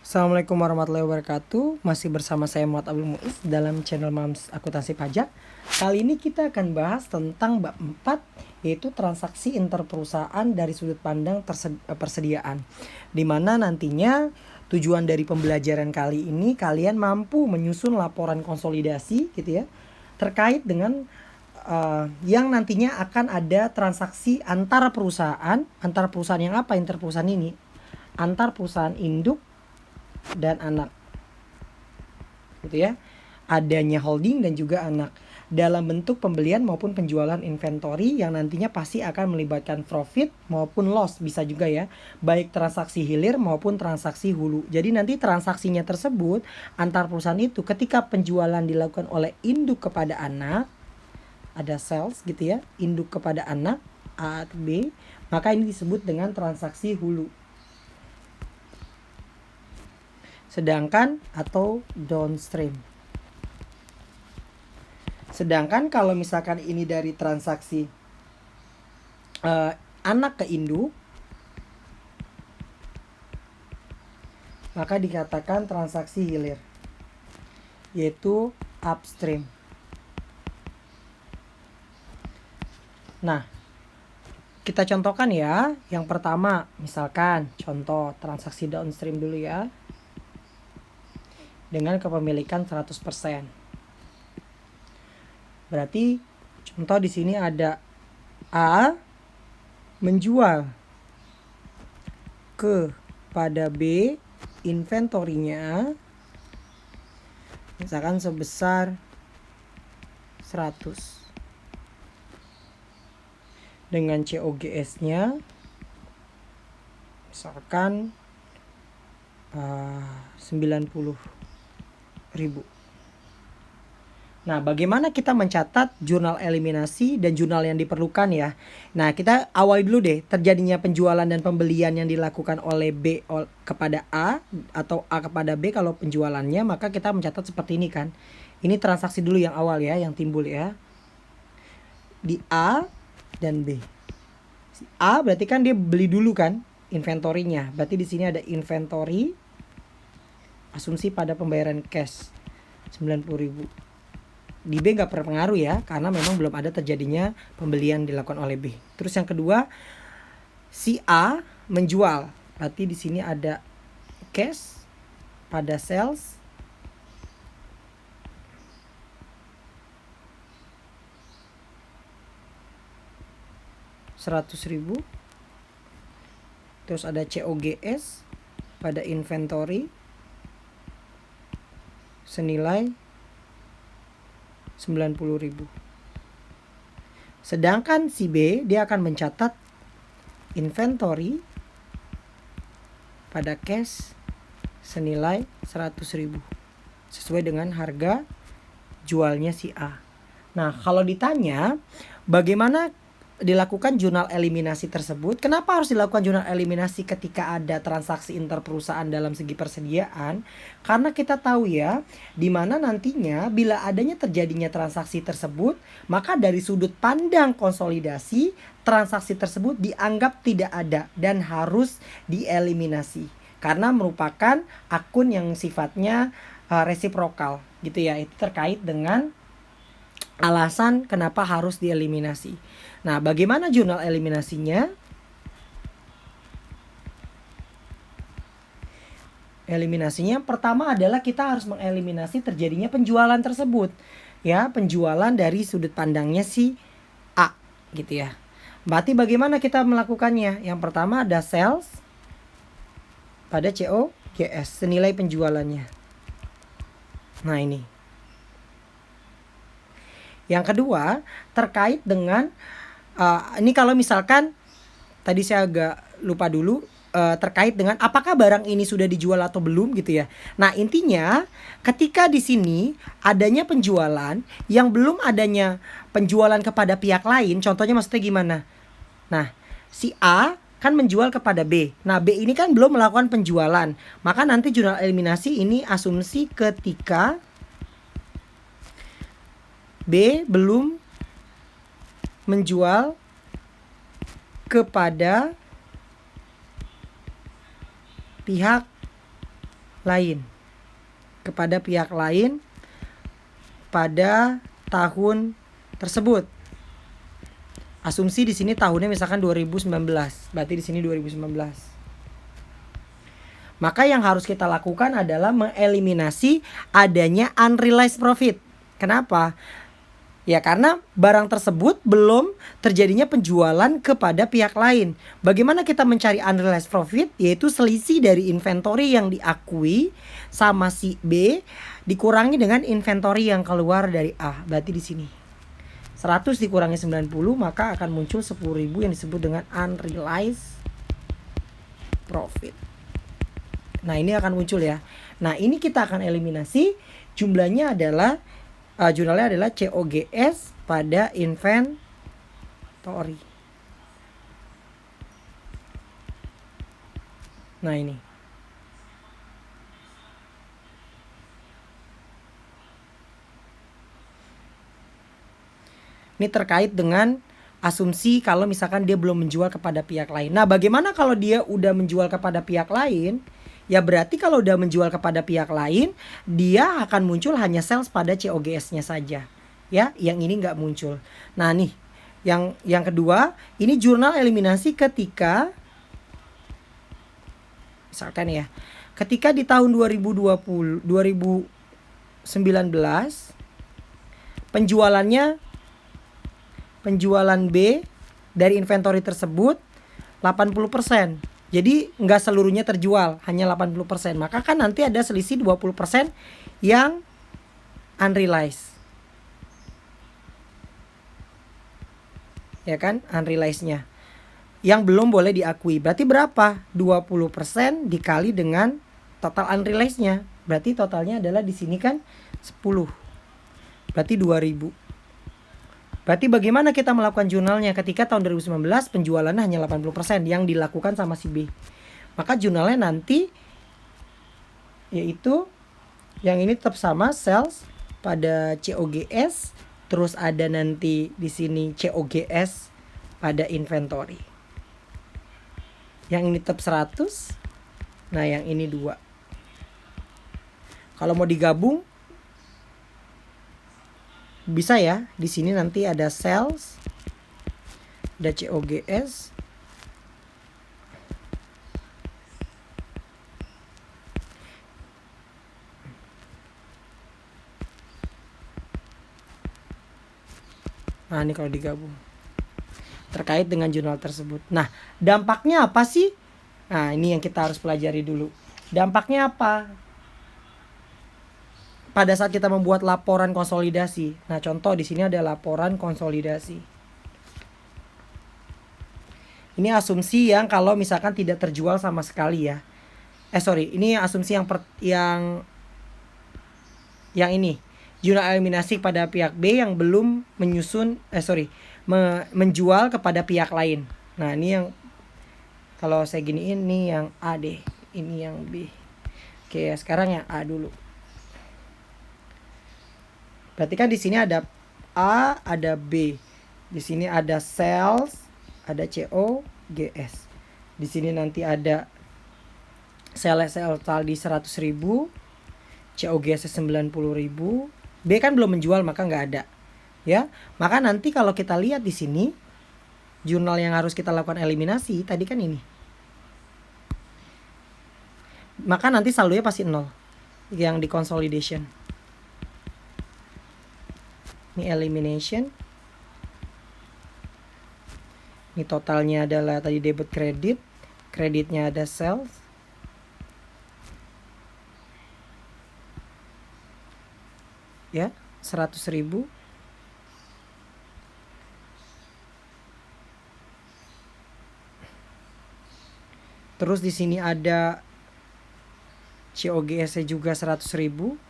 Assalamualaikum warahmatullahi wabarakatuh. Masih bersama saya Muhammad Abdul Muiz dalam channel Mams Akuntansi Pajak. Kali ini kita akan bahas tentang bab 4, yaitu transaksi interperusahaan dari sudut pandang persediaan. Dimana nantinya tujuan dari pembelajaran kali ini kalian mampu menyusun laporan konsolidasi gitu ya, terkait dengan yang nantinya akan ada transaksi antara perusahaan yang apa, interperusahaan ini antar perusahaan induk dan anak gitu ya, adanya holding dan juga anak dalam bentuk pembelian maupun penjualan inventory yang nantinya pasti akan melibatkan profit maupun loss, bisa juga ya, baik transaksi hilir maupun transaksi hulu. Jadi nanti transaksinya tersebut antar perusahaan itu ketika penjualan dilakukan oleh induk kepada anak, ada sales gitu ya, induk kepada anak A atau B, maka ini disebut dengan transaksi hulu. Sedangkan atau downstream. Sedangkan kalau misalkan ini dari transaksi anak ke induk, maka dikatakan transaksi hilir, yaitu upstream. Nah, kita contohkan ya. Yang pertama, misalkan contoh transaksi downstream dulu ya, dengan kepemilikan 100%. Berarti contoh di sini ada A menjual kepada B inventorinya misalkan sebesar 100 dengan COGS-nya misalkan 90.000. Nah, bagaimana kita mencatat jurnal eliminasi dan jurnal yang diperlukan ya? Nah, kita awali dulu deh terjadinya penjualan dan pembelian yang dilakukan oleh B kepada A atau A kepada B. Kalau penjualannya, maka kita mencatat seperti ini kan. Ini transaksi dulu yang awal ya, yang timbul ya. Di A dan B. A berarti kan dia beli dulu kan inventorinya. Berarti di sini ada inventory, asumsi pada pembayaran cash 90.000. Di B nggak berpengaruh ya, karena memang belum ada terjadinya pembelian dilakukan oleh B. Terus yang kedua, si A menjual, berarti di sini ada cash pada sales 100.000. Terus ada COGS pada inventory senilai 90.000. Sedangkan si B dia akan mencatat inventory pada cash senilai 100.000 sesuai dengan harga jualnya si A. Nah, kalau ditanya bagaimana dilakukan jurnal eliminasi tersebut, kenapa harus dilakukan jurnal eliminasi ketika ada transaksi interperusahaan dalam segi persediaan? Karena kita tahu ya, di mana nantinya bila adanya terjadinya transaksi tersebut, maka dari sudut pandang konsolidasi, transaksi tersebut dianggap tidak ada dan harus dieliminasi karena merupakan akun yang sifatnya resiprokal gitu ya. Itu terkait dengan alasan kenapa harus dieliminasi. Nah, bagaimana jurnal eliminasinya? Eliminasinya pertama adalah kita harus mengeliminasi terjadinya penjualan tersebut. Ya, penjualan dari sudut pandangnya si A gitu ya. Berarti bagaimana kita melakukannya? Yang pertama ada sales pada COGS, senilai penjualannya. Nah, ini. Yang kedua, terkait dengan ini kalau misalkan tadi saya agak lupa dulu terkait dengan apakah barang ini sudah dijual atau belum gitu ya. Nah, intinya ketika di sini adanya penjualan yang belum adanya penjualan kepada pihak lain, contohnya maksudnya gimana? Nah, si A kan menjual kepada B. Nah, B ini kan belum melakukan penjualan. Maka nanti jurnal eliminasi ini asumsi ketika B belum menjual kepada pihak lain, kepada pihak lain pada tahun tersebut. Asumsi di sini tahunnya misalkan 2019, berarti di sini 2019. Maka yang harus kita lakukan adalah mengeliminasi adanya unrealized profit. Kenapa? Ya karena barang tersebut belum terjadinya penjualan kepada pihak lain. Bagaimana kita mencari unrealized profit? Yaitu selisih dari inventory yang diakui sama si B dikurangi dengan inventory yang keluar dari A. Berarti di sini 100 dikurangi 90 maka akan muncul 10.000 yang disebut dengan unrealized profit. Nah ini akan muncul ya. Nah ini kita akan eliminasi. Jumlahnya adalah jurnalnya adalah COGS pada inventory. Nah ini. Ini terkait dengan asumsi kalau misalkan dia belum menjual kepada pihak lain. Nah bagaimana kalau dia udah menjual kepada pihak lain? Ya berarti kalau udah menjual kepada pihak lain, dia akan muncul hanya sales pada COGS-nya saja. Ya, yang ini nggak muncul. Nah nih, yang kedua, ini jurnal eliminasi ketika, misalkan ya, ketika di tahun 2019 penjualan B dari inventory tersebut 80%. Jadi nggak seluruhnya terjual, hanya 80%. Maka kan nanti ada selisih 20% yang unrealized. Ya kan, unrealized-nya. Yang belum boleh diakui. Berarti berapa? 20% dikali dengan total unrealized-nya. Berarti totalnya adalah di sini kan 10. Berarti 2000. Berarti bagaimana kita melakukan jurnalnya ketika tahun 2019 penjualannya hanya 80% yang dilakukan sama si B. Maka jurnalnya nanti yaitu yang ini tetap sama sales pada COGS, terus ada nanti di sini COGS pada inventory. Yang ini tetap 100. Nah, yang ini 2. Kalau mau digabung bisa ya, di sini nanti ada sales, ada COGS, nah ini kalau digabung terkait dengan jurnal tersebut. Nah dampaknya apa sih? Nah ini yang kita harus pelajari dulu. Dampaknya apa? Pada saat kita membuat laporan konsolidasi. Nah, contoh di sini ada laporan konsolidasi. Ini asumsi yang kalau misalkan tidak terjual sama sekali ya. Ini asumsi yang ini. Jurnal eliminasi pada pihak B yang belum menjual kepada pihak lain. Nah, ini yang kalau saya giniin nih yang A deh, ini yang B. Oke, sekarang yang A dulu. Berarti kan di sini ada A, ada B. Di sini ada sales, ada COGS. Di sini nanti ada sales tadi 100.000, COGS 90.000. B kan belum menjual maka nggak ada. Ya, maka nanti kalau kita lihat di sini jurnal yang harus kita lakukan eliminasi tadi kan ini. Maka nanti saldonya pasti 0 yang di consolidation. Ini elimination. Ini totalnya adalah tadi debit kredit. Kreditnya ada sales. Ya, 100.000. Terus di sini ada COGS juga 100.000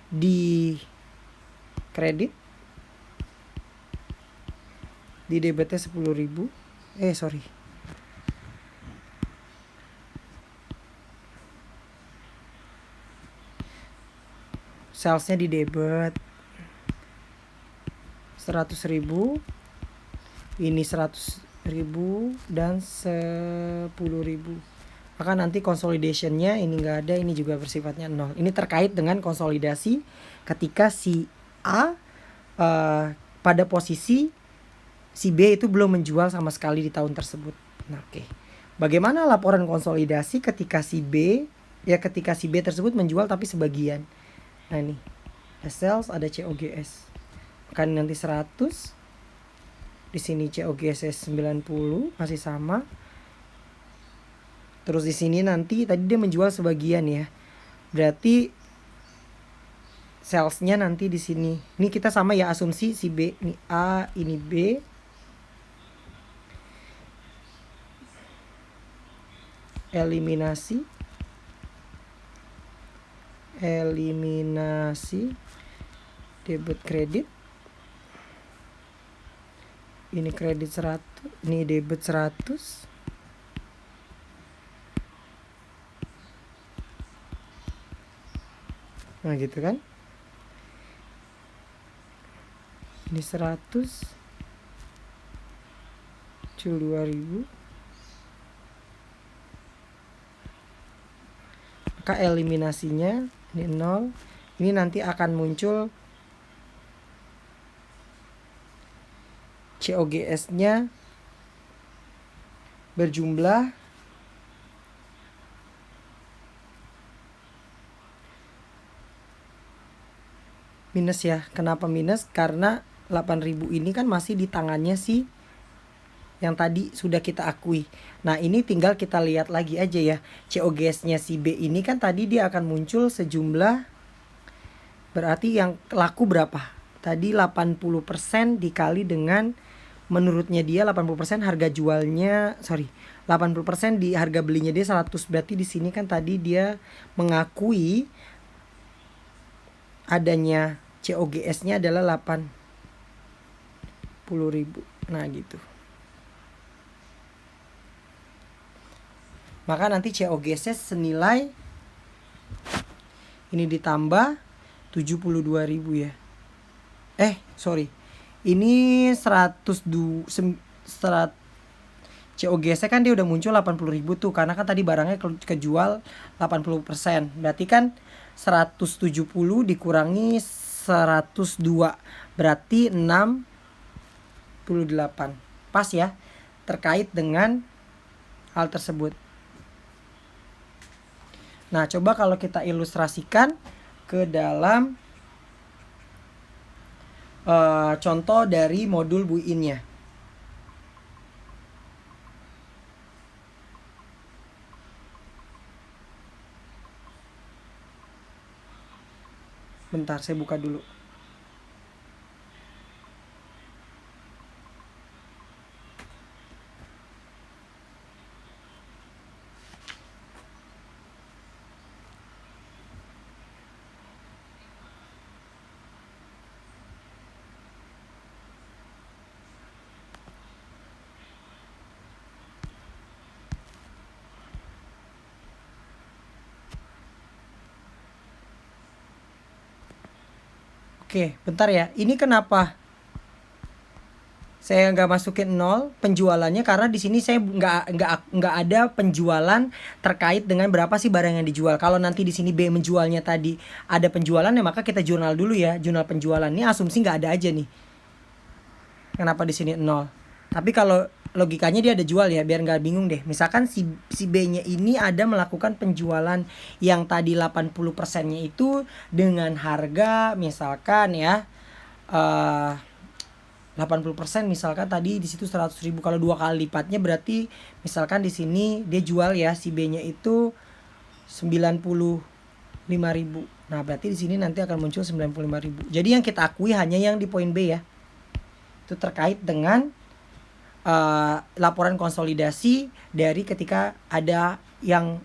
di kredit, di debitnya 10.000. Salesnya di debit 100.000, ini 100.000 dan 10.000. Maka nanti consolidationnya ini nggak ada, ini juga bersifatnya 0. Ini terkait dengan konsolidasi ketika si A pada posisi si B itu belum menjual sama sekali di tahun tersebut. Nah, oke. Bagaimana laporan konsolidasi ketika si B tersebut menjual tapi sebagian. Nah, ini ada sales, ada COGS. Kan nanti 100. Di sini COGS 90 masih sama. Terus di sini nanti tadi dia menjual sebagian ya. Berarti salesnya nanti di sini. Ini kita sama ya, asumsi si B ini A, ini B. Eliminasi debit kredit. Ini kredit 100, ini debit 100. Nah, gitu kan. Ini 100 cul 2000. Maka eliminasinya ini 0. Ini nanti akan muncul COGS-nya berjumlah minus ya. Kenapa minus? Karena 8.000 ini kan masih di tangannya si yang tadi sudah kita akui. Nah, ini tinggal kita lihat lagi aja ya. COGS-nya si B ini kan tadi dia akan muncul sejumlah, berarti yang laku berapa? Tadi 80% dikali dengan, menurutnya dia 80% harga jualnya, 80% di harga belinya dia 100. Berarti di sini kan tadi dia mengakui adanya COGS-nya adalah 80.000. Nah, gitu. Maka nanti COGS-nya senilai ini ditambah 72.000 ya. Ini COGS-nya kan dia udah muncul 80.000 tuh, karena kan tadi barangnya kejual 80%. Berarti kan 170 dikurangi 102 berarti 68. Pas ya, terkait dengan hal tersebut. Nah, coba kalau kita ilustrasikan ke dalam contoh dari modul buiinnya. Bentar, saya buka dulu. Oke, bentar ya. Ini kenapa saya nggak masukin 0 penjualannya? Karena di sini saya nggak ada penjualan terkait dengan berapa sih barang yang dijual. Kalau nanti di sini B menjualnya tadi ada penjualannya, maka kita jurnal dulu ya, jurnal penjualan. Ini asumsi nggak ada aja nih. Kenapa di sini 0? Tapi kalau logikanya dia ada jual ya, biar nggak bingung deh. Misalkan si B-nya ini ada melakukan penjualan yang tadi 80%-nya itu dengan harga misalkan ya 80% misalkan tadi di situ 100.000. Kalau 2 kali lipatnya berarti misalkan di sini dia jual ya si B-nya itu 95.000. Nah, berarti di sini nanti akan muncul 95.000. Jadi yang kita akui hanya yang di poin B ya. Itu terkait dengan laporan konsolidasi dari ketika ada yang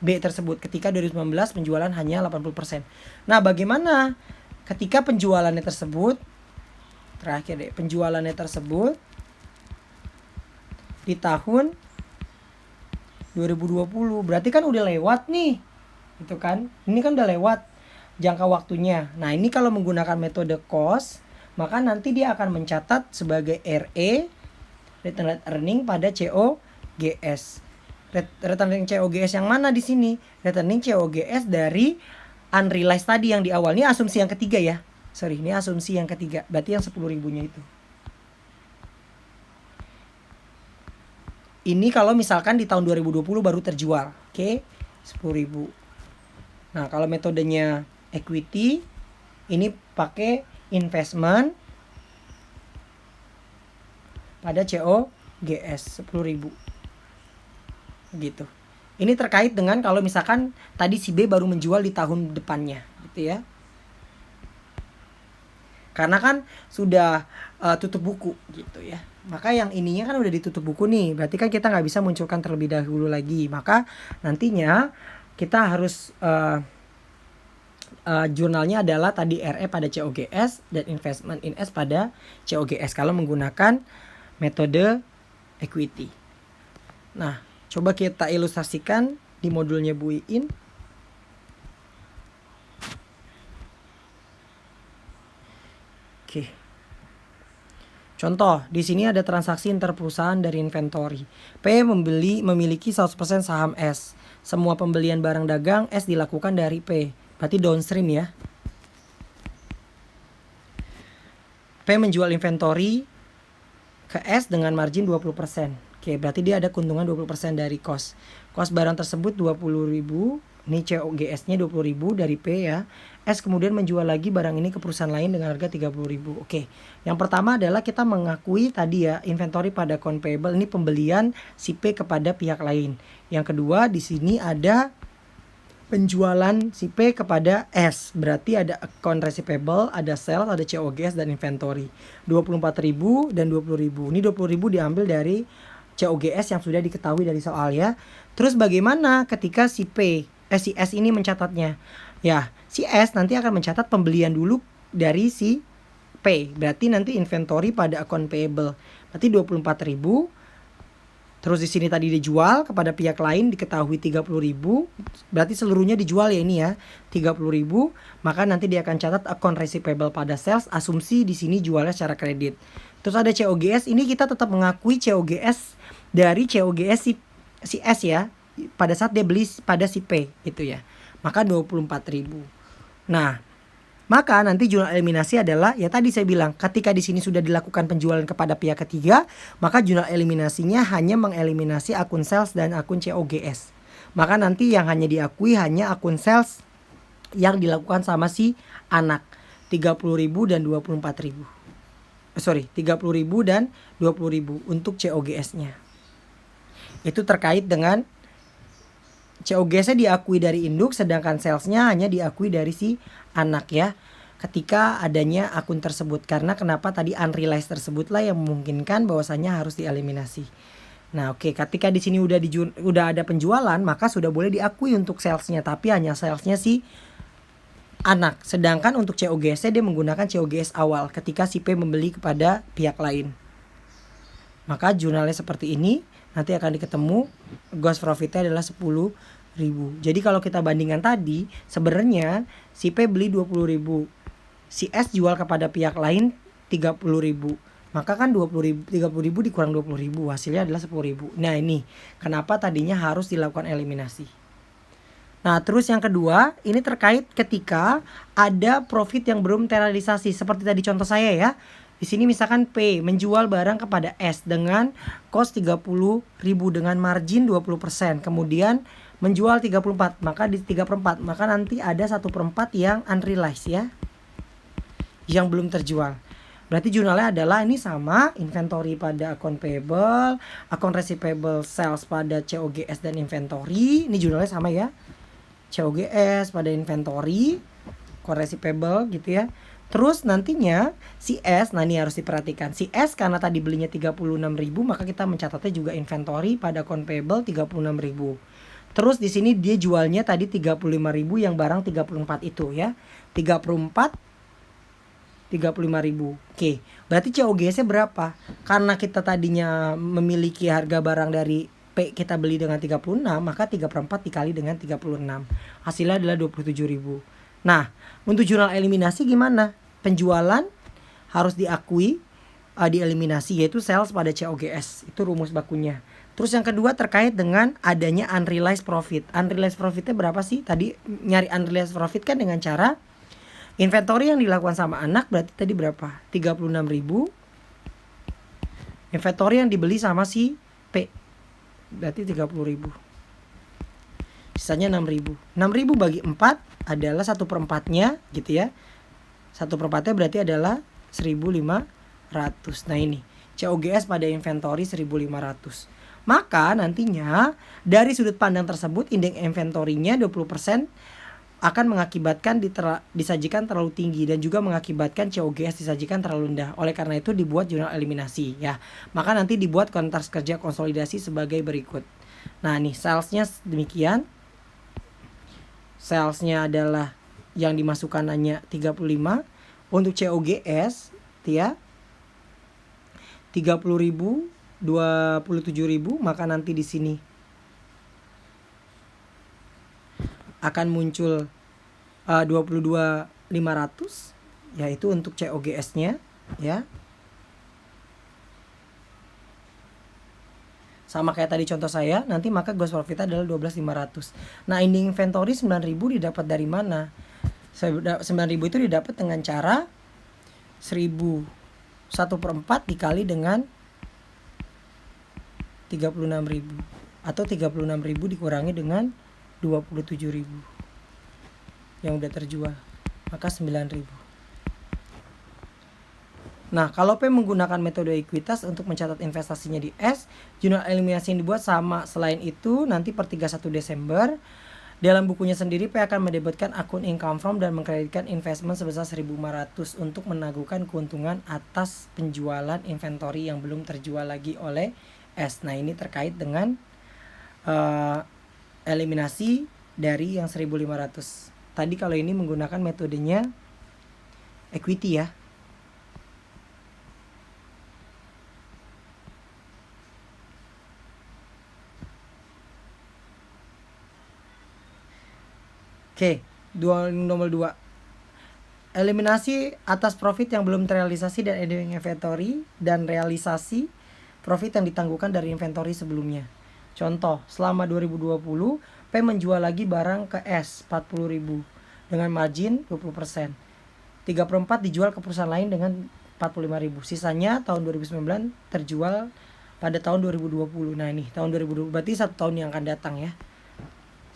B tersebut, ketika 2019 penjualan hanya 80%. Nah, bagaimana ketika penjualannya tersebut, terakhir deh, penjualannya tersebut di tahun 2020, berarti kan udah lewat nih, gitu kan? Ini kan udah lewat jangka waktunya. Nah, ini kalau menggunakan metode cost, maka nanti dia akan mencatat sebagai RE, return earning pada COGS. Returning COGS yang mana di sini? Returning COGS dari unrealized tadi yang di awal. Ini asumsi yang ketiga ya. Sorry, ini asumsi yang ketiga. Berarti yang 10.000-nya itu. Ini kalau misalkan di tahun 2020 baru terjual. Oke, 10.000. Nah, kalau metodenya equity, ini pakai investment pada COGS 10.000. Gitu. Ini terkait dengan kalau misalkan tadi si B baru menjual di tahun depannya, gitu ya. Karena kan sudah tutup buku gitu ya. Maka yang ininya kan udah ditutup buku nih. Berarti kan kita nggak bisa munculkan terlebih dahulu lagi. Maka nantinya kita harus jurnalnya adalah tadi RE pada COGS dan investment in S pada COGS kalau menggunakan metode equity. Nah, coba kita ilustrasikan di modulnya Bu Iin. Oke. Contoh, di sini ada transaksi interperusahaan dari inventory. P memiliki 100% saham S. Semua pembelian barang dagang S dilakukan dari P. Berarti downstream ya. P menjual inventory ke S dengan margin 20%. Oke, berarti dia ada keuntungan 20% dari cost. Cost barang tersebut 20.000. Ini COGS-nya 20.000 dari P ya. S kemudian menjual lagi barang ini ke perusahaan lain dengan harga 30.000. Oke. Yang pertama adalah kita mengakui tadi ya inventory pada account payable, ini pembelian si P kepada pihak lain. Yang kedua di sini ada penjualan si P kepada S. Berarti ada account receivable, ada sales, ada COGS dan inventory. 24.000 dan 20.000. Ini 20.000 diambil dari COGS yang sudah diketahui dari soal ya. Terus bagaimana ketika si S ini mencatatnya? Ya, si S nanti akan mencatat pembelian dulu dari si P. Berarti nanti inventory pada account payable. Berarti 24.000. Terus di sini tadi dijual kepada pihak lain diketahui 30.000. Berarti seluruhnya dijual ya ini ya. 30.000. Maka nanti dia akan catat account receivable pada sales. Asumsi di sini jualnya secara kredit. Terus ada COGS. Ini kita tetap mengakui COGS dari COGS si S ya. Pada saat dia beli pada si P gitu ya. Maka 24.000. Nah, maka nanti jurnal eliminasi adalah ya tadi saya bilang ketika di sini sudah dilakukan penjualan kepada pihak ketiga, maka jurnal eliminasinya hanya mengeliminasi akun sales dan akun COGS. Maka nanti yang hanya diakui hanya akun sales yang dilakukan sama si anak 30.000 dan 24.000. 30.000 dan 20.000 untuk COGS-nya. Itu terkait dengan COGS-nya diakui dari induk, sedangkan sales-nya hanya diakui dari si anak ya. Ketika adanya akun tersebut, karena kenapa tadi unrealized tersebutlah yang memungkinkan bahwasanya harus dieliminasi. Nah, oke, ketika di sini udah ada penjualan, maka sudah boleh diakui untuk sales-nya, tapi hanya sales-nya si anak. Sedangkan untuk COGS-nya dia menggunakan COGS awal ketika si P membeli kepada pihak lain. Maka jurnalnya seperti ini. Nanti akan diketemu gross profitnya adalah 10.000. Jadi kalau kita bandingkan tadi, sebenarnya si P beli 20.000, si S jual kepada pihak lain 30.000. Maka kan 30.000 dikurang 20.000, hasilnya adalah 10.000. Nah ini kenapa tadinya harus dilakukan eliminasi. Nah terus yang kedua, ini terkait ketika ada profit yang belum terrealisasi. Seperti tadi contoh saya ya. Di sini misalkan P menjual barang kepada S dengan cost 30.000 dengan margin 20%. Kemudian menjual 34, maka di 3/4, maka nanti ada 1/4 yang unrealized ya. Yang belum terjual. Berarti jurnalnya adalah ini sama inventory pada account payable, account receivable sales pada COGS dan inventory. Ini jurnalnya sama ya. COGS pada inventory, account receivable gitu ya. Terus nantinya si S, nah ini harus diperhatikan. Si S karena tadi belinya 36.000, maka kita mencatatnya juga inventory pada account payable 36.000. Terus di sini dia jualnya tadi 35.000 yang barang 34 itu ya. 35.000. Oke, berarti COGS-nya berapa? Karena kita tadinya memiliki harga barang dari P kita beli dengan 36, maka 3/4 dikali dengan 36. Hasilnya adalah 27.000. Nah, untuk jurnal eliminasi gimana? Penjualan harus diakui dieliminasi, yaitu sales pada COGS. Itu rumus bakunya. Terus yang kedua terkait dengan adanya unrealized profit. Unrealized profitnya berapa sih? Tadi nyari unrealized profit kan dengan cara inventory yang dilakukan sama anak berarti tadi berapa? 36.000. Inventory yang dibeli sama si P berarti 30.000. Sisanya 6.000. 6.000 bagi 4 adalah 1/4-nya gitu ya. 1/4-nya berarti adalah 1.500. Nah ini COGS pada inventory 1.500. Maka nantinya dari sudut pandang tersebut indeks inventory-nya 20% akan mengakibatkan disajikan terlalu tinggi dan juga mengakibatkan COGS disajikan terlalu rendah. Oleh karena itu dibuat jurnal eliminasi ya. Maka nanti dibuat kontrak kerja konsolidasi sebagai berikut. Nah nih salesnya demikian. Salesnya adalah yang dimasukkan hanya 35. Untuk COGS ya 30.000, 27.000, maka nanti di sini akan muncul 22.500 yaitu untuk COGS-nya ya. Sama kayak tadi contoh saya, nanti maka gross profit adalah 12.500. Nah, ending inventory 9.000 didapat dari mana? 9.000 itu didapat dengan cara 1/4 dikali dengan 36.000 atau 36.000 dikurangi dengan 27.000 yang udah terjual, maka 9.000. Nah, kalau P menggunakan metode ekuitas untuk mencatat investasinya di S, jurnal eliminasi yang dibuat sama. Selain itu, nanti per 31 Desember dalam bukunya sendiri P akan mendebitkan akun income from dan mengkreditkan investment sebesar 1.500 untuk menangguhkan keuntungan atas penjualan inventory yang belum terjual lagi oleh S. Nah, ini terkait dengan eliminasi dari yang 1.500. Tadi kalau ini menggunakan metodenya equity ya. Oke, nomor 2. Eliminasi atas profit yang belum terrealisasi dan ending inventory dan realisasi profit yang ditangguhkan dari inventory sebelumnya. Contoh, selama 2020 P menjual lagi barang ke S 40.000 dengan margin 20%. 3/4 dijual ke perusahaan lain dengan 45.000. Sisanya tahun 2019 terjual pada tahun 2020. Nah ini tahun 2020 berarti 1 tahun yang akan datang ya.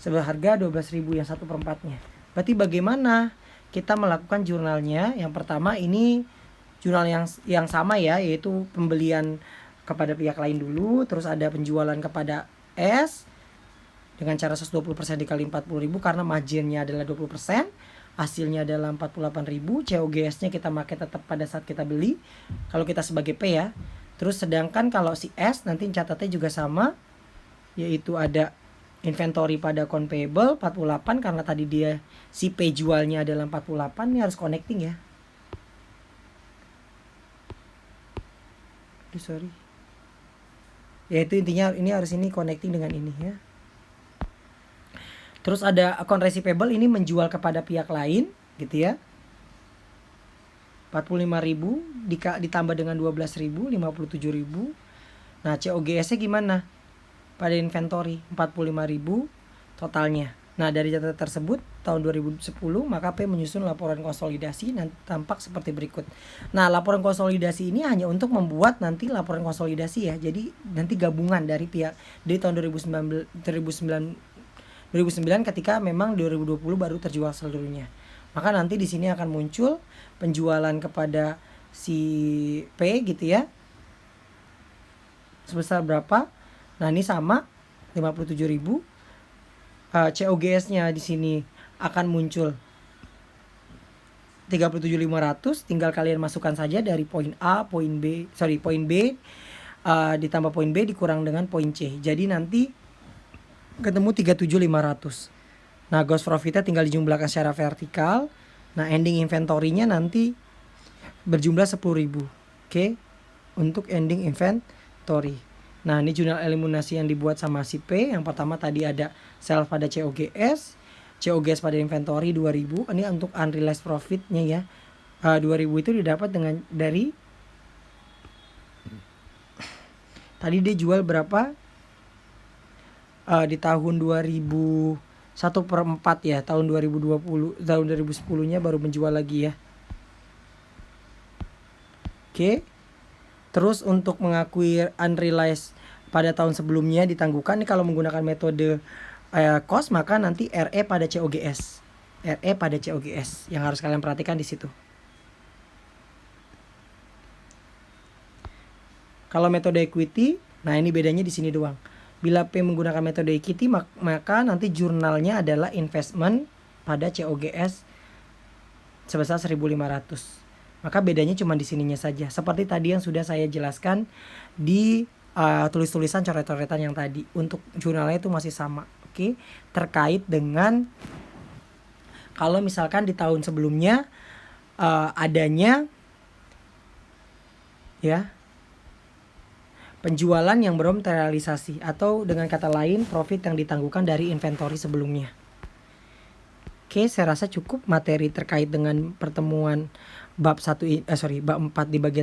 Seharga 12.000 yang 1/4-nya. Berarti bagaimana kita melakukan jurnalnya? Yang pertama ini jurnal yang sama ya, yaitu pembelian kepada pihak lain dulu, terus ada penjualan kepada S dengan cara 120% dikali 40.000 karena marginnya adalah 20%, hasilnya adalah 48.000, COGS-nya kita pakai tetap pada saat kita beli kalau kita sebagai P ya. Terus sedangkan kalau si S nanti catatnya juga sama, yaitu ada inventory pada account payable 48 karena tadi dia si P jualnya adalah 48. Ini harus connecting ya. Sorry. Ya itu intinya ini harus ini connecting dengan ini ya. Terus ada account receivable ini menjual kepada pihak lain gitu ya. 45.000 ditambah dengan 12.000 57.000. Nah, COGS-nya gimana? Pada inventory 45.000 totalnya. Nah, dari data tersebut tahun 2010 maka P menyusun laporan konsolidasi nanti tampak seperti berikut. Nah, laporan konsolidasi ini hanya untuk membuat nanti laporan konsolidasi ya. Jadi nanti gabungan dari tahun 2009 ketika memang 2020 baru terjual seluruhnya. Maka nanti di sini akan muncul penjualan kepada si P gitu ya. Sebesar berapa? Nah, ini sama 57.000. COGS-nya di sini akan muncul 37.500, tinggal kalian masukkan saja dari poin A, poin B ditambah poin B dikurang dengan poin C. Jadi nanti ketemu 37.500. Nah, gross profitnya tinggal dijumlahkan secara vertikal. Nah, ending inventory-nya nanti berjumlah 10.000. Oke. Untuk ending inventory. Nah, ini jurnal eliminasi yang dibuat sama si P. Yang pertama tadi ada sales pada COGS. COGS pada inventory 2.000. Ini untuk unrealized profit-nya ya. 2.000 itu didapat dari tadi dia jual berapa? di tahun 1/4 ya, tahun 2020, tahun 2010-nya baru menjual lagi ya. Oke. Terus untuk mengakui unrealized pada tahun sebelumnya ditangguhkan, ini kalau menggunakan metode cost maka nanti RE pada COGS. RE pada COGS yang harus kalian perhatikan di situ. Kalau metode equity, nah ini bedanya di sini doang. Bila P menggunakan metode equity, maka nanti jurnalnya adalah investment pada COGS sebesar 1.500. Maka bedanya cuma di sininya saja. Seperti tadi yang sudah saya jelaskan di tulis-tulisan coret-coretan yang tadi. Untuk jurnalnya itu masih sama. Oke, terkait dengan kalau misalkan di tahun sebelumnya adanya ya penjualan yang belum terrealisasi, atau dengan kata lain profit yang ditangguhkan dari inventory sebelumnya. Oke, saya rasa cukup materi terkait dengan pertemuan bab 4 di bagian